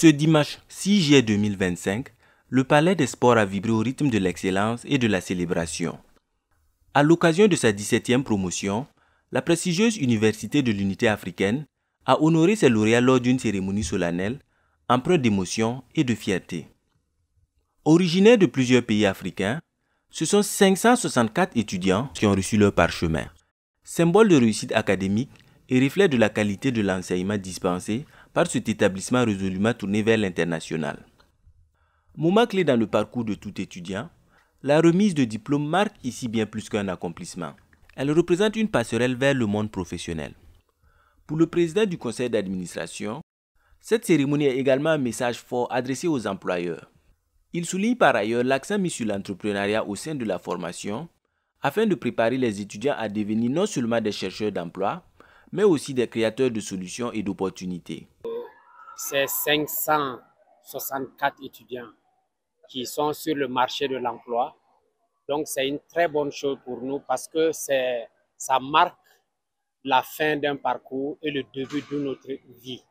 Ce dimanche 6 juillet 2025, le Palais des Sports a vibré au rythme de l'excellence et de la célébration. À l'occasion de sa 17e promotion, la prestigieuse Université de l'Unité africaine a honoré ses lauréats lors d'une cérémonie solennelle, empreinte d'émotion et de fierté. Originaires de plusieurs pays africains, ce sont 564 étudiants qui ont reçu leur parchemin. Symbole de réussite académique et reflet de la qualité de l'enseignement dispensé par cet établissement résolument tourné vers l'international. Moment clé dans le parcours de tout étudiant, la remise de diplôme marque ici bien plus qu'un accomplissement. Elle représente une passerelle vers le monde professionnel. Pour le président du conseil d'administration, cette cérémonie est également un message fort adressé aux employeurs. Il souligne par ailleurs l'accent mis sur l'entrepreneuriat au sein de la formation afin de préparer les étudiants à devenir non seulement des chercheurs d'emploi, mais aussi des créateurs de solutions et d'opportunités. Ces 564 étudiants qui sont sur le marché de l'emploi, donc c'est une très bonne chose pour nous parce que ça marque la fin d'un parcours et le début de notre vie.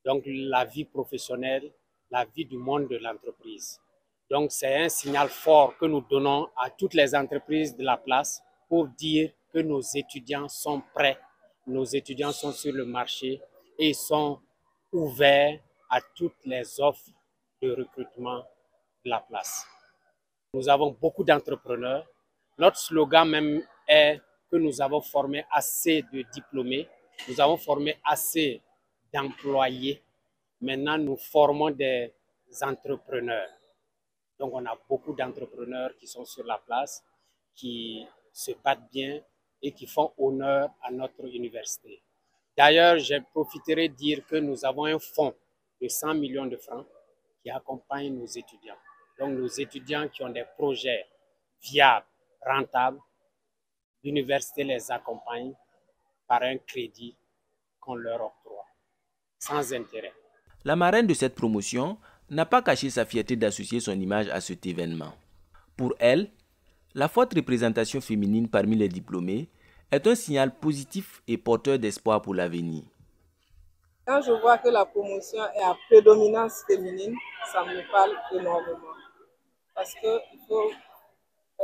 Donc la vie professionnelle, la vie du monde de l'entreprise. Donc c'est un signal fort que nous donnons à toutes les entreprises de la place pour dire que nos étudiants sont prêts, nos étudiants sont sur le marché et sont ouverts à toutes les offres de recrutement de la place. Nous avons beaucoup d'entrepreneurs. Notre slogan même est que nous avons formé assez de diplômés, nous avons formé assez d'employés. Maintenant, nous formons des entrepreneurs. Donc, on a beaucoup d'entrepreneurs qui sont sur la place, qui se battent bien et qui font honneur à notre université. D'ailleurs, je profiterai de dire que nous avons un fonds de 100 millions de francs qui accompagne nos étudiants. Donc, nos étudiants qui ont des projets viables, rentables, l'université les accompagne par un crédit qu'on leur octroie, sans intérêt. La marraine de cette promotion n'a pas caché sa fierté d'associer son image à cet événement. Pour elle, la forte représentation féminine parmi les diplômés est un signal positif et porteur d'espoir pour l'avenir. Quand je vois que la promotion est à prédominance féminine, ça me parle énormément. Parce qu'il faut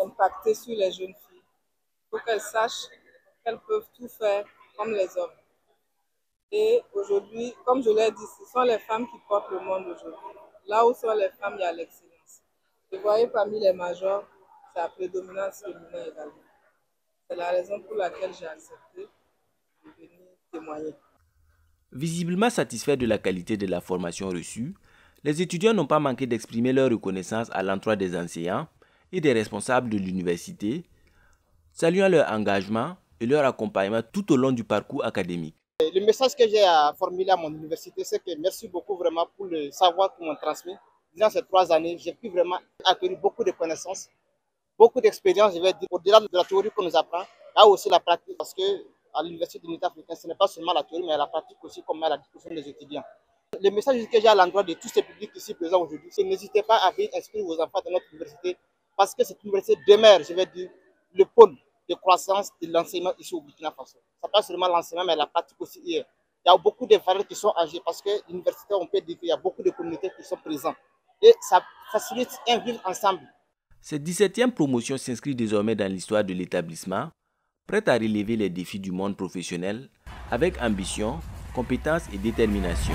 impacter sur les jeunes filles. Il faut qu'elles sachent qu'elles peuvent tout faire comme les hommes. Et aujourd'hui, comme je l'ai dit, ce sont les femmes qui portent le monde aujourd'hui. Là où sont les femmes, il y a l'excellence. Vous voyez, parmi les majors, c'est la prédominance féminine également. C'est la raison pour laquelle j'ai accepté de venir témoigner. Visiblement satisfaits de la qualité de la formation reçue, les étudiants n'ont pas manqué d'exprimer leur reconnaissance à l'endroit des enseignants et des responsables de l'université, saluant leur engagement et leur accompagnement tout au long du parcours académique. Le message que j'ai à formuler à mon université, c'est que merci beaucoup vraiment pour le savoir qu'on m'a transmis. Durant ces 3 années, j'ai pu vraiment acquérir beaucoup de connaissances, beaucoup d'expérience, je vais dire. Au-delà de la théorie qu'on nous apprend, il y a aussi la pratique, parce que à l'Université de l'Unité africaine, ce n'est pas seulement la théorie, mais la pratique aussi, comme à la discussion des étudiants. Le message que j'ai à l'endroit de tous ces publics ici présents aujourd'hui, c'est n'hésitez pas à venir inscrire vos enfants dans notre université, parce que cette université demeure, je vais dire, le pôle de croissance de l'enseignement ici au Burkina Faso. Ça pas seulement l'enseignement, mais la pratique aussi y est. Il y a beaucoup de valeurs qui sont âgées, parce que l'université, on peut dire qu'il y a beaucoup de communautés qui sont présentes. Et ça facilite un vivre ensemble. Cette 17e promotion s'inscrit désormais dans l'histoire de l'établissement, prête à relever les défis du monde professionnel avec ambition, compétence et détermination.